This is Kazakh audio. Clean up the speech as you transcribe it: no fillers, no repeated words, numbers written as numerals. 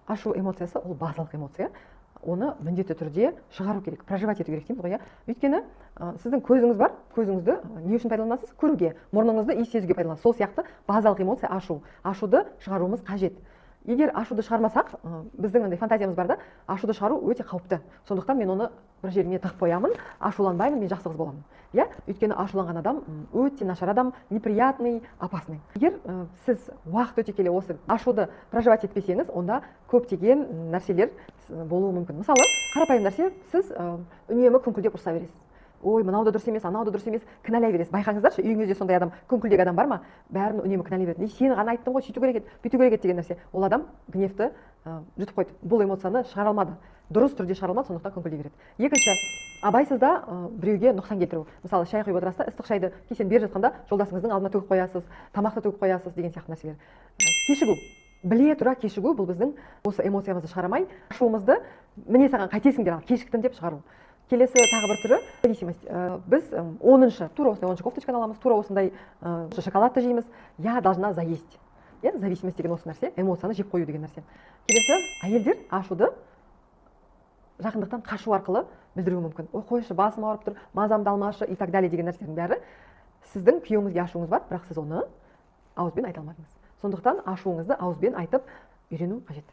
ашу эмоциясы ол базалық эмоция. Оны міндетті түрде шығару керек, проживать ету керек дейміз ғой, иә. Өйткені сіздің көзіңіз бар, көзіңізді не үшін пайдаланасыз? Көруге, мұрныңызды иіс сезуге пайдаланасыз. Сол сияқты базалық эмоция ашу. Ашуды шығаруымыз қажет. Егер ашуды шығармасақ, біздің андай фантазиямыз бар да, ашуды шығару өте қауіпті. Сондықтан мен оны бір жеріме тығып қоямын, ашуланбаймын, мен жақсы қыз боламын. Иә, өйткені ашуланған адам өте нашар адам, неприятный, опасный. Егер сіз уақыт өте келе осы ашуды проживать етпесеңіз, онда көптеген нәрселер болуы мүмкін. Мысалы, қарапайым нәрсе, сіз үнемі күңкілдеп ұрса бересіз. Ой, мынау да дұрыс емес, анау да дұрыс емес, кінәлай бересіз. Байқаңыздаршы, үйіңізде сондай адам, күңкілдек адам бар ма? Бәрін үнемі кінәлай береді. Сені ғана айттым ғой, сөйту керек еді, бүйту керек еді деген нәрсе. Ол адам гневті жұтып қойды. Бұл эмоцияны шығара алмады. Дұрыс түрде шығара алмады, сондықтан күңкілдей береді. Екінші, абайсызда біреуге нұқсан келтіру. Мысалы, шай құйып отырасыз да, ыстық шайды кесені беріп жатқанда жолдасыңыздың алдына төгіп қоясыз, тамақты төгіп қоясыз деген сияқты нәрселер. Кешігу. Біле тұра кешігу, бұл біздің осы эмоциямызды шығарамай, ашуымызды міне саған қайтесіңдер, кешіктім деп шығару. Келесі тағы бір түрі зависимость. Біз 10-шы, тура осындай 10-шы кофточканы аламыз, тура осындай шоколадты жейміз. Я должна заесть. Иә, зависимость деген осы нәрсе, эмоцияны жеп қою деген нәрсе. Келесі, әйелдер ашуды жақындықтан қашу арқылы білдіруі мүмкін. Ой, қойшы, басым ауырып тұр, мазамды алмашы и так далее деген нәрселердің бәрі сіздің күйеуіңізге ашуыңыз бар, бірақ сіз оны ауызбен айта алмадыңыз. Сондықтан ашуыңызды ауызбен айтып үйрену қажет.